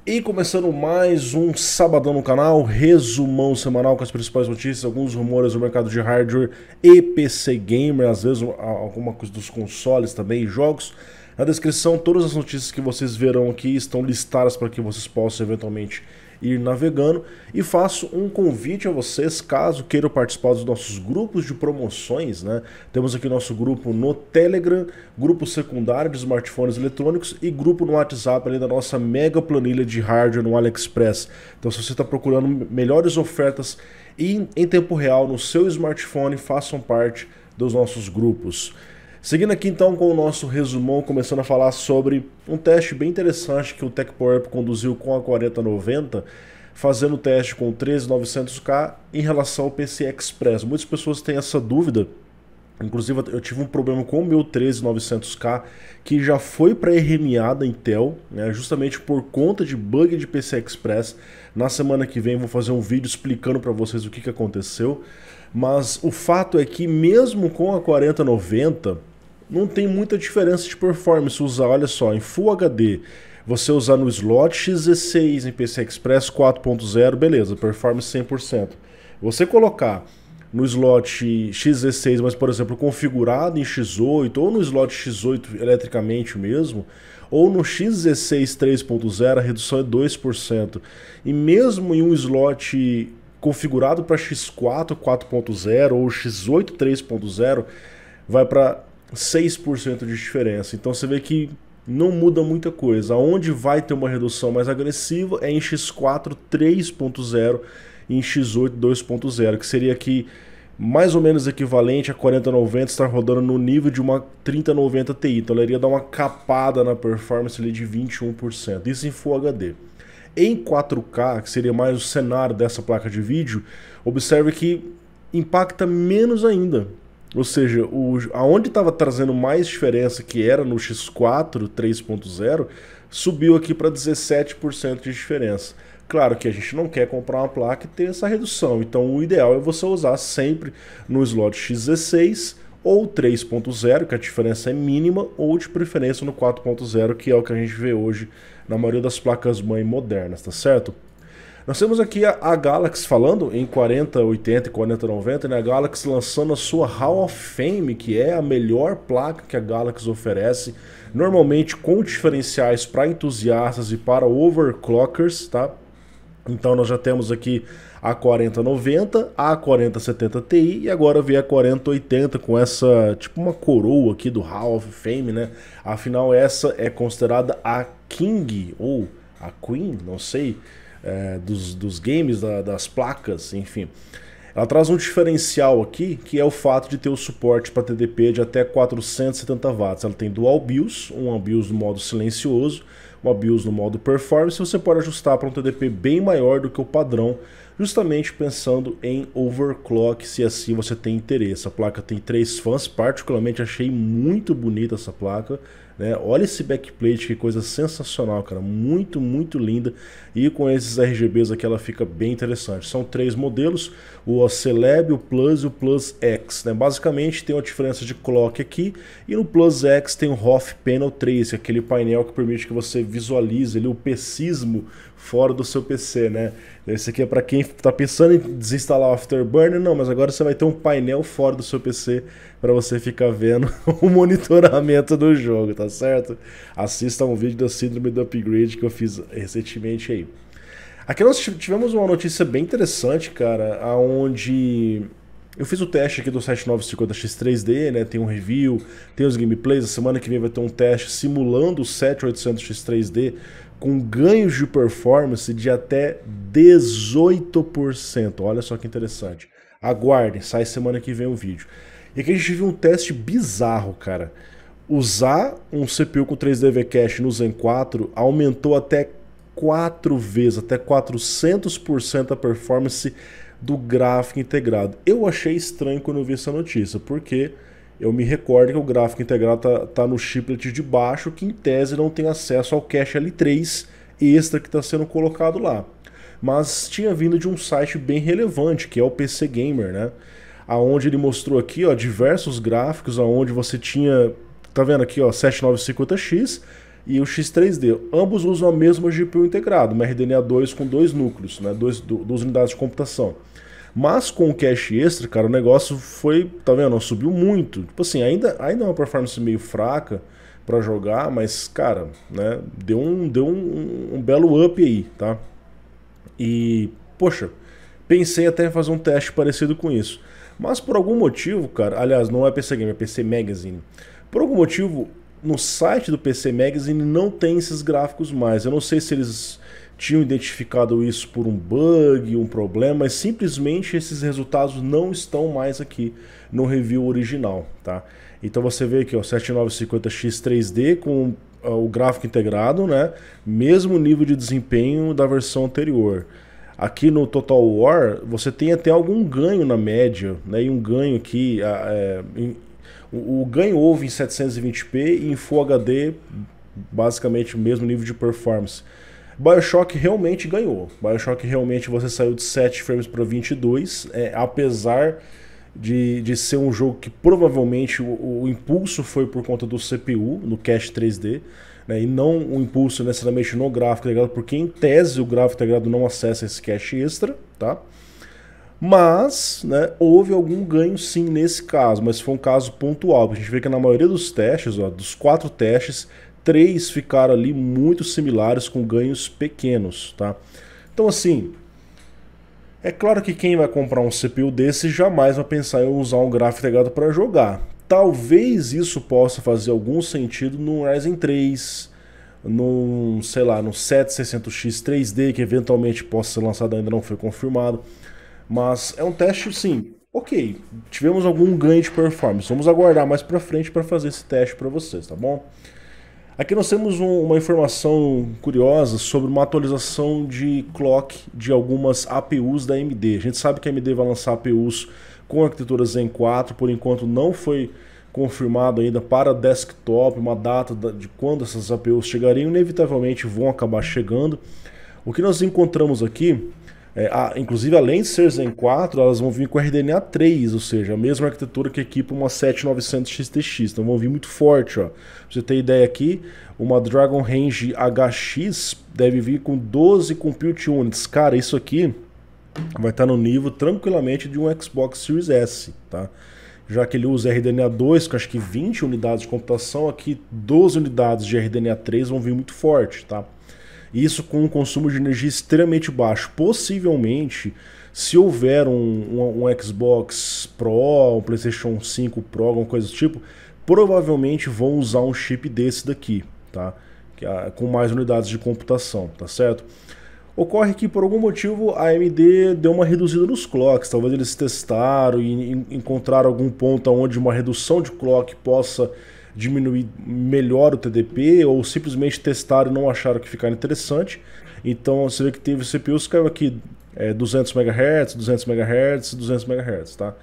E começando mais um sabadão no canal, resumão semanal com as principais notícias, alguns rumores do mercado de hardware e PC Gamer, às vezes alguma coisa dos consoles também, jogos. Na descrição, todas as notícias que vocês verão aqui estão listadas para que vocês possam eventualmente ir navegando. E faço um convite a vocês, caso queiram participar dos nossos grupos de promoções, né? Temos aqui nosso grupo no Telegram, grupo secundário de smartphones eletrônicos e grupo no WhatsApp ali da nossa mega planilha de hardware no AliExpress. Então, se você está procurando melhores ofertas em tempo real no seu smartphone, façam parte dos nossos grupos. Seguindo aqui então com o nosso resumão, começando a falar sobre um teste bem interessante que o TechPower conduziu com a 4090, fazendo o teste com o 13900K em relação ao PCI Express. Muitas pessoas têm essa dúvida, inclusive eu tive um problema com o meu 13900K que já foi pré-RMA da Intel, né, justamente por conta de bug de PCI Express. Na semana que vem vou fazer um vídeo explicando para vocês o que aconteceu, mas o fato é que mesmo com a 4090 não tem muita diferença de performance usar, olha só, em Full HD, você usar no slot X16 em PCI Express 4.0, beleza, performance 100%. Você colocar no slot X16, mas por exemplo, configurado em X8, ou no slot X8 eletricamente mesmo, ou no X16 3.0, a redução é 2%. E mesmo em um slot configurado para X4 4.0 ou X8 3.0, vai para 6% de diferença. Então você vê que não muda muita coisa. Onde vai ter uma redução mais agressiva é em X4 3.0 e em X8 2.0, que seria aqui mais ou menos equivalente a 4090 estar rodando no nível de uma 3090 Ti. Então ela iria dar uma capada na performance ali de 21%. Isso em Full HD. Em 4K, que seria mais o cenário dessa placa de vídeo, observe que impacta menos ainda. Ou seja, aonde estava trazendo mais diferença, que era no X4 3.0, subiu aqui para 17% de diferença. Claro que a gente não quer comprar uma placa e ter essa redução, então o ideal é você usar sempre no slot X16 ou 3.0, que a diferença é mínima, ou de preferência no 4.0, que é o que a gente vê hoje na maioria das placas-mãe modernas, tá certo? Nós temos aqui a Galaxy falando em 4080 e 4090, né? A Galaxy lançando a sua Hall of Fame, que é a melhor placa que a Galaxy oferece, normalmente com diferenciais para entusiastas e para overclockers, tá? Então nós já temos aqui a 4090, a 4070 Ti e agora vem a 4080 com essa, tipo uma coroa aqui do Hall of Fame, né? Afinal essa é considerada a King ou a Queen, não sei, dos games, das placas, enfim. Ela traz um diferencial aqui, que é o fato de ter o suporte para TDP de até 470 watts. Ela tem dual BIOS, um BIOS no modo silencioso, uma BIOS no modo performance, você pode ajustar para um TDP bem maior do que o padrão, justamente pensando em overclock, se assim você tem interesse. A placa tem 3 fãs, particularmente achei muito bonita essa placa, né? Olha esse backplate, que coisa sensacional, cara, muito, muito linda, e com esses RGBs aqui ela fica bem interessante. São 3 modelos, o Celeb, o Plus e o Plus X, né? Basicamente tem uma diferença de clock aqui, e no Plus X tem o Rough Panel Trace, aquele painel que permite que você visualize ali o PCismo fora do seu PC, né? Esse aqui é para quem está pensando em desinstalar o Afterburner, não, mas agora você vai ter um painel fora do seu PC para você ficar vendo o monitoramento do jogo, tá certo? Assista um vídeo da síndrome do upgrade que eu fiz recentemente aí. Aqui nós tivemos uma notícia bem interessante, cara, aonde eu fiz o teste aqui do 7950X3D, né? Tem um review, tem os gameplays. A semana que vem vai ter um teste simulando o 7800X3D com ganhos de performance de até 18%. Olha só que interessante. Aguardem, sai semana que vem o vídeo. E aqui a gente viu um teste bizarro, cara. Usar um CPU com 3D V-Cache no Zen 4 aumentou até 4 vezes, até 400% a performance do gráfico integrado. Eu achei estranho quando eu vi essa notícia, porque eu me recordo que o gráfico integrado tá no chiplet de baixo, que em tese não tem acesso ao cache L3 extra que está sendo colocado lá. Mas tinha vindo de um site bem relevante, que é o PC Gamer, né? Aonde ele mostrou aqui, ó, diversos gráficos, aonde você tinha, tá vendo aqui, ó, 7950X, e o X3D. Ambos usam a mesma GPU integrada, uma RDNA 2 com dois núcleos, né, duas unidades de computação. Mas com o cache extra, cara, o negócio foi, tá vendo? Subiu muito. Tipo assim, ainda é uma performance meio fraca para jogar, mas, cara, né, deu um belo up aí, tá? E, poxa, pensei até em fazer um teste parecido com isso. Mas por algum motivo, cara, aliás, não é PC Game, é PC Magazine. Por algum motivo, no site do PC Magazine não tem esses gráficos mais. Eu não sei se eles tinham identificado isso por um bug, um problema, mas simplesmente esses resultados não estão mais aqui no review original, tá? Então você vê aqui, ó, 7950X 3D com o gráfico integrado, né? Mesmo nível de desempenho da versão anterior. Aqui no Total War, você tem até algum ganho na média, né? E um ganho aqui, o ganho houve em 720p e em Full HD, basicamente o mesmo nível de performance. BioShock realmente ganhou. BioShock realmente você saiu de 7 frames para 22, apesar de ser um jogo que provavelmente o impulso foi por conta do CPU, no cache 3D, né, e não o impulso necessariamente no gráfico integrado, porque em tese o gráfico integrado não acessa esse cache extra, tá? Mas, né, houve algum ganho sim nesse caso, mas foi um caso pontual. A gente vê que na maioria dos testes, ó, dos 4 testes, 3 ficaram ali muito similares com ganhos pequenos, tá? Então assim, é claro que quem vai comprar um CPU desse jamais vai pensar em usar um gráfico integrado para jogar. Talvez isso possa fazer algum sentido no Ryzen 3, no, sei lá, no 7600X 3D, que eventualmente possa ser lançado, ainda não foi confirmado. Mas é um teste, sim, ok, tivemos algum ganho de performance. Vamos aguardar mais pra frente para fazer esse teste para vocês, tá bom? Aqui nós temos uma informação curiosa sobre uma atualização de clock de algumas APUs da AMD. A gente sabe que a AMD vai lançar APUs com arquitetura Zen 4, por enquanto não foi confirmado ainda para desktop, uma data de quando essas APUs chegariam, inevitavelmente vão acabar chegando. O que nós encontramos aqui, inclusive além de ser Zen 4, elas vão vir com RDNA 3, ou seja, a mesma arquitetura que equipa uma 7900 XTX, então vão vir muito forte, ó. Pra você ter ideia aqui, uma Dragon Range HX deve vir com 12 Compute Units. Cara, isso aqui vai estar no nível tranquilamente de um Xbox Series S, tá? Já que ele usa RDNA 2, com acho que 20 unidades de computação, aqui 12 unidades de RDNA 3 vão vir muito forte, tá? Isso com um consumo de energia extremamente baixo. Possivelmente, se houver um Xbox Pro, um PlayStation 5 Pro, alguma coisa do tipo, provavelmente vão usar um chip desse daqui, tá? Com mais unidades de computação, tá certo? Ocorre que por algum motivo a AMD deu uma reduzida nos clocks. Talvez eles testaram e encontraram algum ponto onde uma redução de clock possa diminuir melhor o TDP, ou simplesmente testaram e não acharam que ficar interessante. Então você vê que teve CPUs que caiu aqui 200 MHz, 200 MHz, 200 MHz, tá?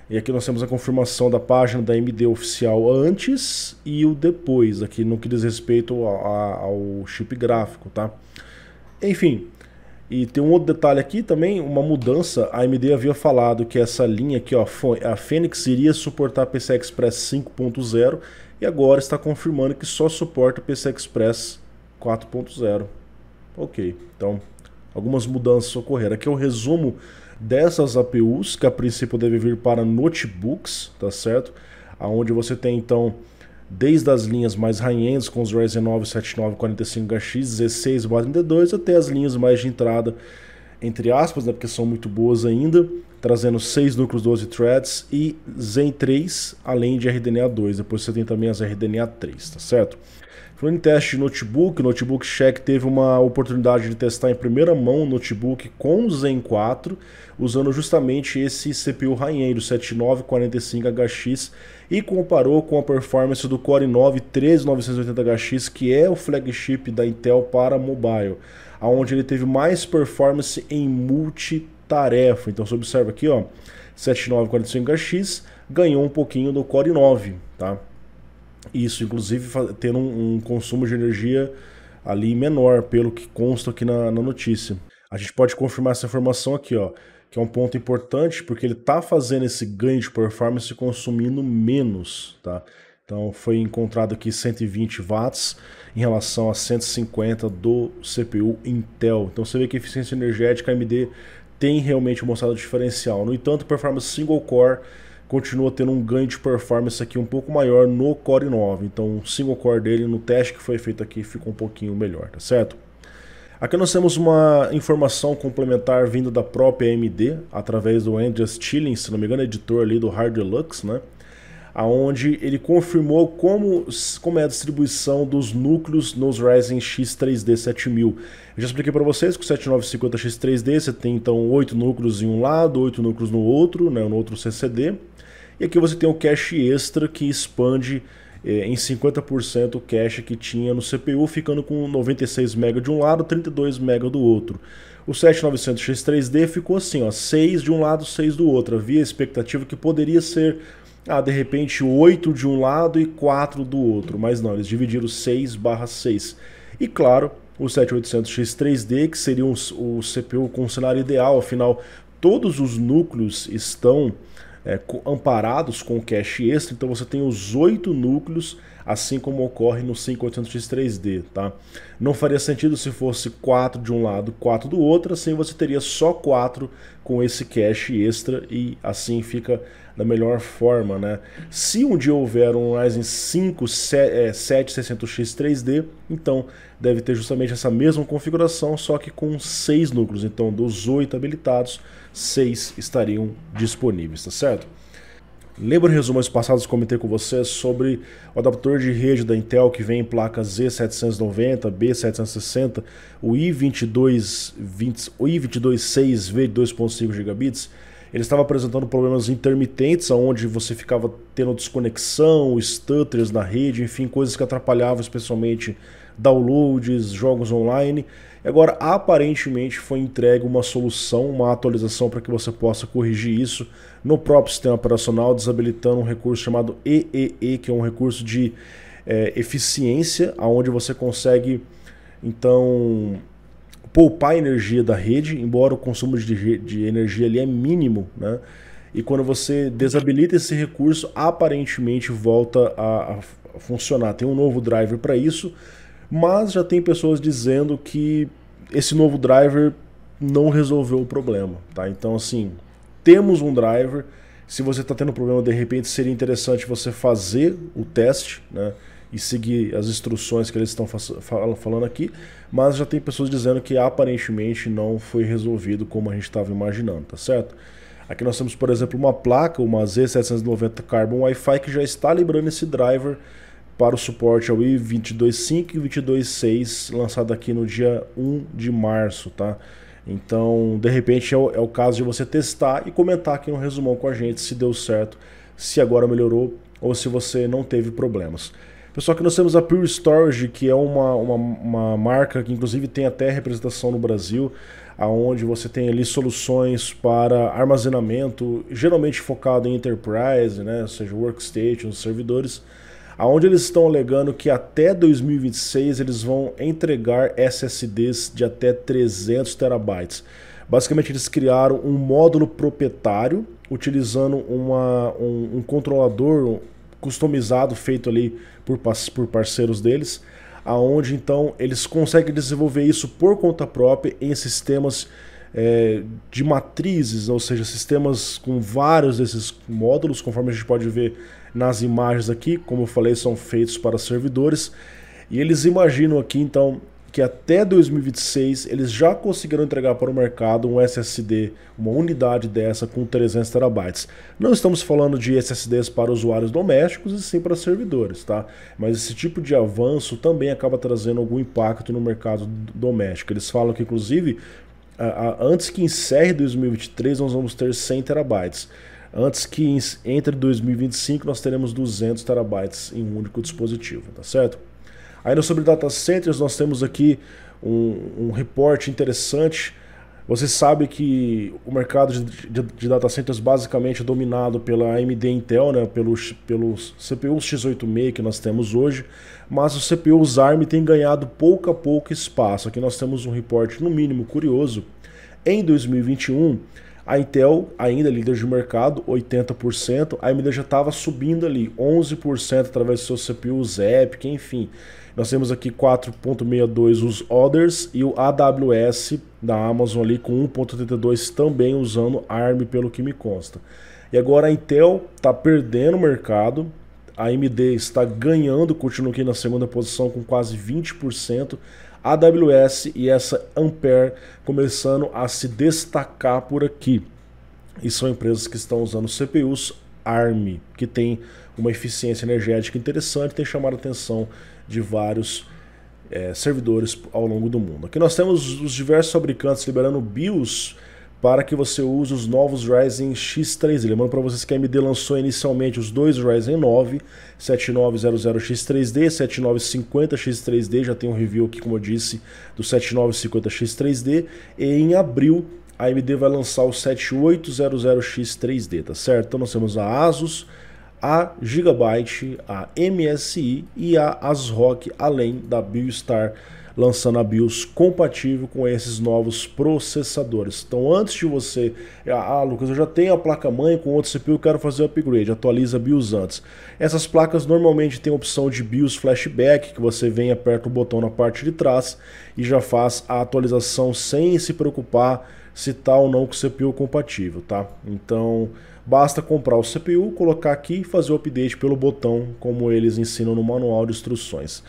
E aqui nós temos a confirmação da página da AMD oficial antes e o depois, aqui no que diz respeito ao chip gráfico, tá? Enfim, e tem um outro detalhe aqui também, uma mudança. A AMD havia falado que essa linha aqui, ó, a Phoenix iria suportar PCI Express 5.0 e agora está confirmando que só suporta PCI Express 4.0. Ok, então algumas mudanças ocorreram. Aqui é o resumo dessas APUs, que a princípio deve vir para notebooks, tá certo? Onde você tem então desde as linhas mais high-ends com os Ryzen 9 7945HX 16/32 até as linhas mais de entrada, entre aspas, né, porque são muito boas ainda, trazendo 6 núcleos 12 threads e Zen 3, além de RDNA 2. Depois você tem também as RDNA 3, tá certo? Falando em teste de notebook, o Notebook Check teve uma oportunidade de testar em primeira mão o notebook com o Zen 4, usando justamente esse CPU high-end, o 7945HX, e comparou com a performance do Core i9 13980HX, que é o flagship da Intel para mobile, onde ele teve mais performance em multitarefa. Então você observa aqui, ó, 7945HX ganhou um pouquinho do Core i9, tá? Isso, inclusive, tendo um consumo de energia ali menor, pelo que consta aqui na notícia. A gente pode confirmar essa informação aqui, ó, que é um ponto importante, porque ele está fazendo esse ganho de performance consumindo menos, tá? Então foi encontrado aqui 120 watts em relação a 150 do CPU Intel. Então você vê que a eficiência energética AMD tem realmente mostrado diferencial. No entanto, performance single core continua tendo um ganho de performance aqui um pouco maior no Core 9. Então o single core dele no teste que foi feito aqui ficou um pouquinho melhor, tá certo? Aqui nós temos uma informação complementar vinda da própria AMD, através do Andreas Stilling, se não me engano, editor ali do Hard Deluxe, né? Onde ele confirmou como é a distribuição dos núcleos nos Ryzen X3D 7000. Eu já expliquei para vocês que o 7950X3D você tem então 8 núcleos em um lado, 8 núcleos no outro, né, no outro CCD. E aqui você tem o cache extra que expande em 50% o cache que tinha no CPU, ficando com 96 MB de um lado, 32 MB do outro. O 7900X3D ficou assim, ó, 6 de um lado, 6 do outro. Havia a expectativa que poderia ser, de repente, 8 de um lado e 4 do outro, mas não, eles dividiram 6/6. E claro, o 7800X3D, que seria o CPU com o cenário ideal, afinal, todos os núcleos estão amparados com o cache extra, então você tem os 8 núcleos, assim como ocorre no 5800X3D, tá? Não faria sentido se fosse 4 de um lado, 4 do outro, assim você teria só 4 com esse cache extra e assim fica da melhor forma, né? Se um dia houver um Ryzen 5 7600X3D, então deve ter justamente essa mesma configuração, só que com 6 núcleos. Então, dos 8 habilitados, 6 estariam disponíveis, tá certo? Lembra resumos passados que comentei com vocês sobre o adaptador de rede da Intel que vem em placas Z790, B760, o i22.6V de 2.5 GB? Ele estava apresentando problemas intermitentes, onde você ficava tendo desconexão, stutters na rede, enfim, coisas que atrapalhavam especialmente downloads, jogos online. E agora, aparentemente, foi entregue uma solução, uma atualização para que você possa corrigir isso no próprio sistema operacional, desabilitando um recurso chamado EEE, que é um recurso de eficiência, onde você consegue, então, poupar a energia da rede, embora o consumo de energia ali é mínimo, né? E quando você desabilita esse recurso, aparentemente volta a funcionar. Tem um novo driver para isso, mas já tem pessoas dizendo que esse novo driver não resolveu o problema, tá? Então, assim, temos um driver. Se você está tendo problema, de repente seria interessante você fazer o teste, né? E seguir as instruções que eles estão falando aqui, mas já tem pessoas dizendo que aparentemente não foi resolvido como a gente estava imaginando, tá certo? Aqui nós temos, por exemplo, uma placa, uma Z790 Carbon Wi-Fi, que já está liberando esse driver para o suporte ao i22.5 e 22.6, lançado aqui no dia 1 de março, tá? Então, de repente, é o caso de você testar e comentar aqui no resumão com a gente se deu certo, se agora melhorou ou se você não teve problemas. Pessoal, aqui nós temos a Pure Storage, que é uma marca que inclusive tem até representação no Brasil, onde você tem ali soluções para armazenamento, geralmente focado em Enterprise, né, ou seja, workstations, servidores, onde eles estão alegando que até 2026 eles vão entregar SSDs de até 300 terabytes. Basicamente eles criaram um módulo proprietário, utilizando um controlador customizado, feito ali por parceiros deles, aonde então eles conseguem desenvolver isso por conta própria em sistemas de matrizes, ou seja, sistemas com vários desses módulos, conforme a gente pode ver nas imagens aqui, como eu falei, são feitos para servidores, e eles imaginam aqui então que até 2026 eles já conseguiram entregar para o mercado um SSD, uma unidade dessa com 300 terabytes. Não estamos falando de SSDs para usuários domésticos e sim para servidores, tá? Mas esse tipo de avanço também acaba trazendo algum impacto no mercado doméstico. Eles falam que, inclusive, antes que encerre 2023 nós vamos ter 100 terabytes. Antes que entre 2025 nós teremos 200 terabytes em um único dispositivo, tá certo? Ainda sobre data centers, nós temos aqui um reporte interessante. Você sabe que o mercado de data centers basicamente é dominado pela AMD Intel, né, pelos CPUs x86 que nós temos hoje, mas os CPUs ARM têm ganhado pouco a pouco espaço. Aqui nós temos um reporte, no mínimo, curioso. Em 2021, A Intel ainda líder de mercado, 80%, a AMD já estava subindo ali, 11% através do seu CPU Zephyr, enfim. Nós temos aqui 4.62 os Others e o AWS da Amazon ali com 1.82 também usando ARM pelo que me consta. E agora a Intel está perdendo o mercado, a AMD está ganhando, continua aqui na segunda posição com quase 20%, a AWS e essa Ampere começando a se destacar por aqui. E são empresas que estão usando CPUs ARM, que tem uma eficiência energética interessante, tem chamado a atenção de vários servidores ao longo do mundo. Aqui nós temos os diversos fabricantes liberando BIOS para que você use os novos Ryzen X3D. Lembrando para vocês que a AMD lançou inicialmente os dois Ryzen 9, 7900X3D, 7950X3D, já tem um review aqui, como eu disse, do 7950X3D, e em abril a AMD vai lançar o 7800X3D, tá certo? Então nós temos a Asus, a Gigabyte, a MSI e a ASRock, além da BioStar, lançando a BIOS compatível com esses novos processadores. Então antes de você... Lucas, eu já tenho a placa-mãe com outro CPU, eu quero fazer o upgrade, atualiza a BIOS antes. Essas placas normalmente têm a opção de BIOS Flashback, que você vem e aperta o botão na parte de trás e já faz a atualização sem se preocupar se está ou não com o CPU compatível, tá? Então basta comprar o CPU, colocar aqui e fazer o update pelo botão, como eles ensinam no manual de instruções.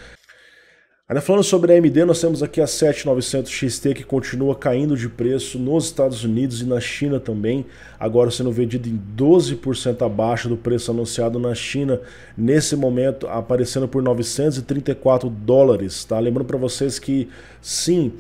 Ainda falando sobre a AMD, nós temos aqui a 7900 XT que continua caindo de preço nos Estados Unidos e na China também, agora sendo vendido em 12% abaixo do preço anunciado na China, nesse momento aparecendo por 934 dólares, tá? Lembrando para vocês que sim,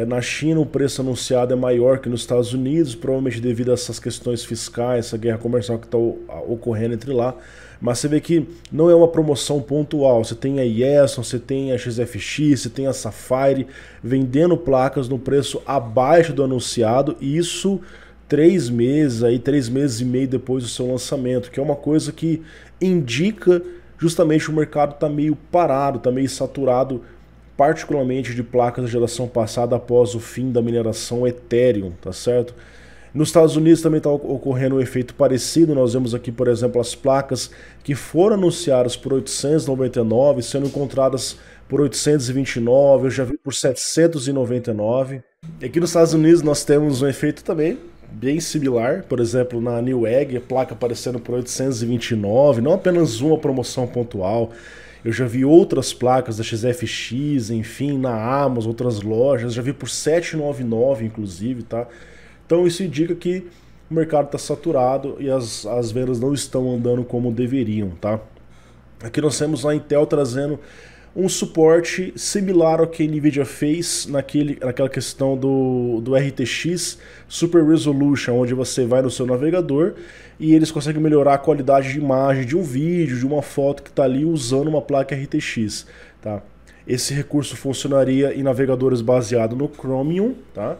na China o preço anunciado é maior que nos Estados Unidos, provavelmente devido a essas questões fiscais, essa guerra comercial que está ocorrendo entre lá. Mas você vê que não é uma promoção pontual. Você tem a Yesson, você tem a XFX, você tem a Sapphire vendendo placas no preço abaixo do anunciado, e isso 3 meses e meio depois do seu lançamento, que é uma coisa que indica justamente o mercado está meio parado, está meio saturado, particularmente de placas da geração passada após o fim da mineração Ethereum, tá certo? Nos Estados Unidos também está ocorrendo um efeito parecido. Nós vemos aqui, por exemplo, as placas que foram anunciadas por 899, sendo encontradas por 829, eu já vi por 799. E aqui nos Estados Unidos nós temos um efeito também bem similar, por exemplo, na Newegg, a placa aparecendo por 829, não apenas uma promoção pontual. Eu já vi outras placas da XFX, enfim, na Amazon, outras lojas, já vi por 799 inclusive, tá? Então isso indica que o mercado está saturado e as vendas não estão andando como deveriam, tá? Aqui nós temos a Intel trazendo um suporte similar ao que a Nvidia fez naquela questão do RTX Super Resolution, onde você vai no seu navegador e eles conseguem melhorar a qualidade de imagem de um vídeo, de uma foto que está ali usando uma placa RTX, tá? Esse recurso funcionaria em navegadores baseados no Chromium, tá?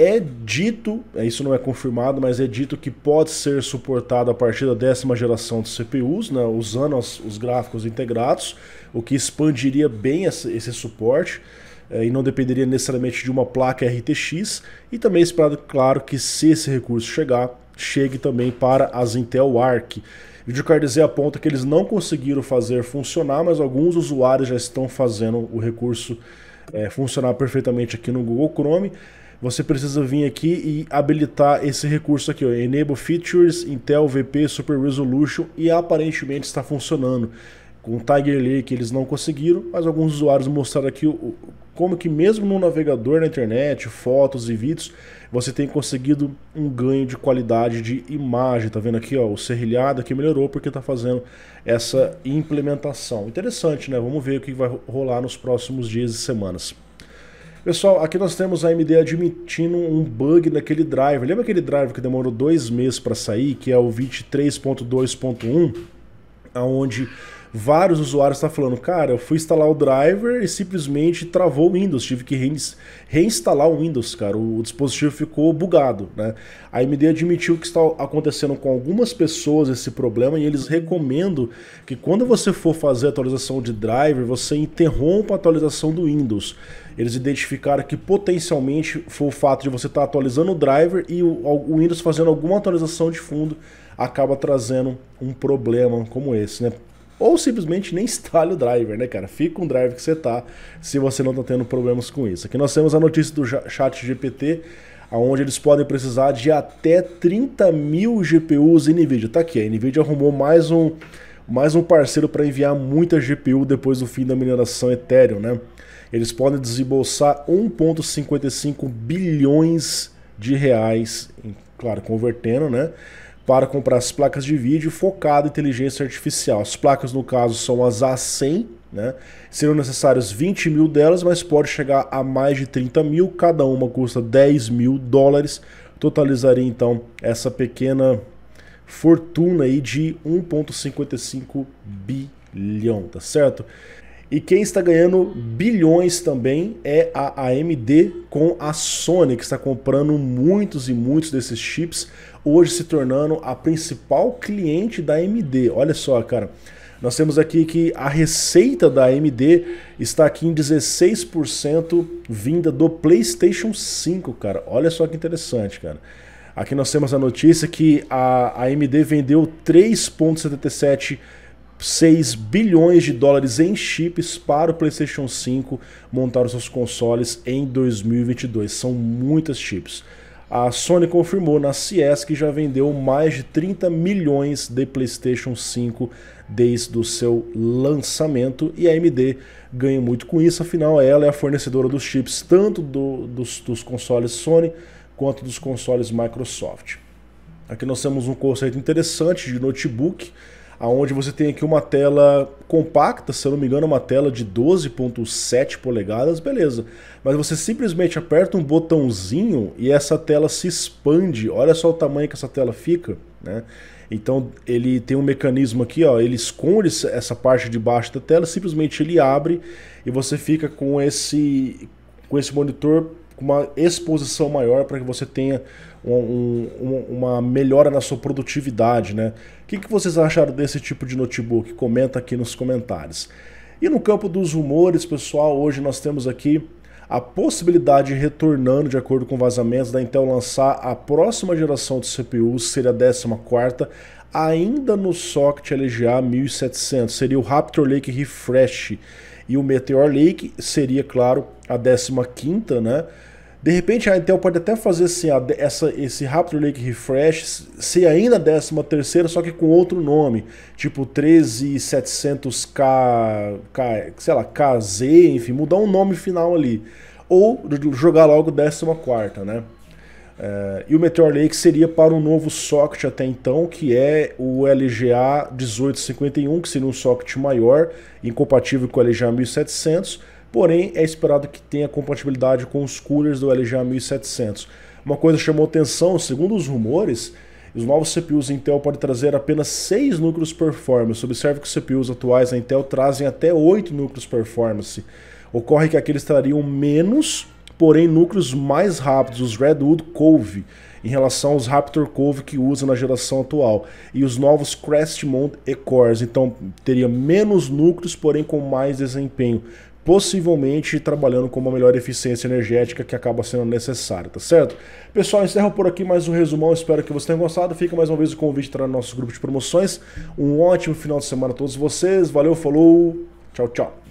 É dito, isso não é confirmado, mas é dito que pode ser suportado a partir da 10ª geração de CPUs, né, usando os gráficos integrados, o que expandiria bem esse suporte e não dependeria necessariamente de uma placa RTX. E também esperado, claro, que se esse recurso chegue também para as Intel Arc. O VideoCardZ aponta que eles não conseguiram fazer funcionar, mas alguns usuários já estão fazendo o recurso funcionar perfeitamente aqui no Google Chrome. Você precisa vir aqui e habilitar esse recurso aqui, ó, Enable Features, Intel VP Super Resolution, e aparentemente está funcionando. Com o Tiger Lake eles não conseguiram, mas alguns usuários mostraram aqui como que mesmo no navegador na internet, fotos e vídeos, você tem conseguido um ganho de qualidade de imagem. Tá vendo aqui, ó, o serrilhado aqui melhorou porque está fazendo essa implementação. Interessante, né? Vamos ver o que vai rolar nos próximos dias e semanas. Pessoal, aqui nós temos a AMD admitindo um bug naquele driver. Lembra aquele driver que demorou 2 meses para sair, que é o 23.2.1, onde vários usuários estão falando, cara, eu fui instalar o driver e simplesmente travou o Windows, tive que reinstalar o Windows, cara, o dispositivo ficou bugado, né? A AMD admitiu que está acontecendo com algumas pessoas esse problema e eles recomendam que quando você for fazer a atualização de driver, você interrompa a atualização do Windows. Eles identificaram que potencialmente foi o fato de você estar atualizando o driver e o Windows fazendo alguma atualização de fundo acaba trazendo um problema como esse, né? Ou simplesmente nem instale o driver, né, cara? Fica com o driver que você tá, se você não tá tendo problemas com isso. Aqui nós temos a notícia do ChatGPT, onde eles podem precisar de até 30 mil GPUs NVIDIA. Tá aqui, a NVIDIA arrumou mais um parceiro para enviar muita GPU depois do fim da mineração Ethereum, né? Eles podem desembolsar 1,55 bilhões de reais, claro, convertendo, né? Para comprar as placas de vídeo focado em inteligência artificial. As placas, no caso, são as A100, né? Serão necessários 20 mil delas, mas pode chegar a mais de 30 mil. Cada uma custa 10 mil dólares. Totalizaria, então, essa pequena fortuna aí de 1,55 bilhão, tá certo? E quem está ganhando bilhões também é a AMD com a Sony, que está comprando muitos e muitos desses chips, hoje se tornando a principal cliente da AMD. Olha só, cara, nós temos aqui que a receita da AMD está aqui em 16% vinda do PlayStation 5, cara. Olha só que interessante, cara. Aqui nós temos a notícia que a AMD vendeu 3,77 6 bilhões de dólares em chips para o PlayStation 5 montar os seus consoles em 2022. São muitas chips. A Sony confirmou na CES que já vendeu mais de 30 milhões de PlayStation 5 desde o seu lançamento e a AMD ganha muito com isso, afinal ela é a fornecedora dos chips tanto dos consoles Sony quanto dos consoles Microsoft. Aqui nós temos um conceito interessante de notebook, onde você tem aqui uma tela compacta, se eu não me engano, uma tela de 12,7 polegadas, beleza. Mas você simplesmente aperta um botãozinho e essa tela se expande. Olha só o tamanho que essa tela fica, né? Então ele tem um mecanismo aqui, ó, ele esconde essa parte de baixo da tela, simplesmente ele abre e você fica com esse monitor com uma exposição maior para que você tenha uma melhora na sua produtividade, né? O que vocês acharam desse tipo de notebook? Comenta aqui nos comentários. E no campo dos rumores, pessoal, hoje nós temos aqui a possibilidade de retornando, de acordo com vazamentos, da Intel lançar a próxima geração de CPUs, seria a 14ª, ainda no socket LGA 1700, seria o Raptor Lake Refresh, e o Meteor Lake seria, claro, a 15ª, né? De repente a Intel pode até fazer assim, esse Raptor Lake Refresh ser ainda a 13ª, só que com outro nome, tipo 13700K, sei lá, KZ, enfim, mudar um nome final ali. Ou jogar logo 14ª, né? E o Meteor Lake seria para um novo socket até então, que é o LGA 1851, que seria um socket maior, incompatível com o LGA 1700, porém é esperado que tenha compatibilidade com os coolers do LGA 1700. Uma coisa chamou atenção, segundo os rumores, os novos CPUs Intel podem trazer apenas 6 núcleos performance. Observe que os CPUs atuais da Intel trazem até 8 núcleos performance. Ocorre que aqueles trariam menos, porém núcleos mais rápidos, os Redwood Cove, em relação aos Raptor Cove que usa na geração atual. E os novos Crestmont E-cores, então teria menos núcleos, porém com mais desempenho. Possivelmente trabalhando com uma melhor eficiência energética que acaba sendo necessária, tá certo? Pessoal, encerro por aqui mais um resumão, espero que vocês tenham gostado. Fica mais uma vez o convite para o nosso grupo de promoções. Um ótimo final de semana a todos vocês, valeu, falou, tchau, tchau.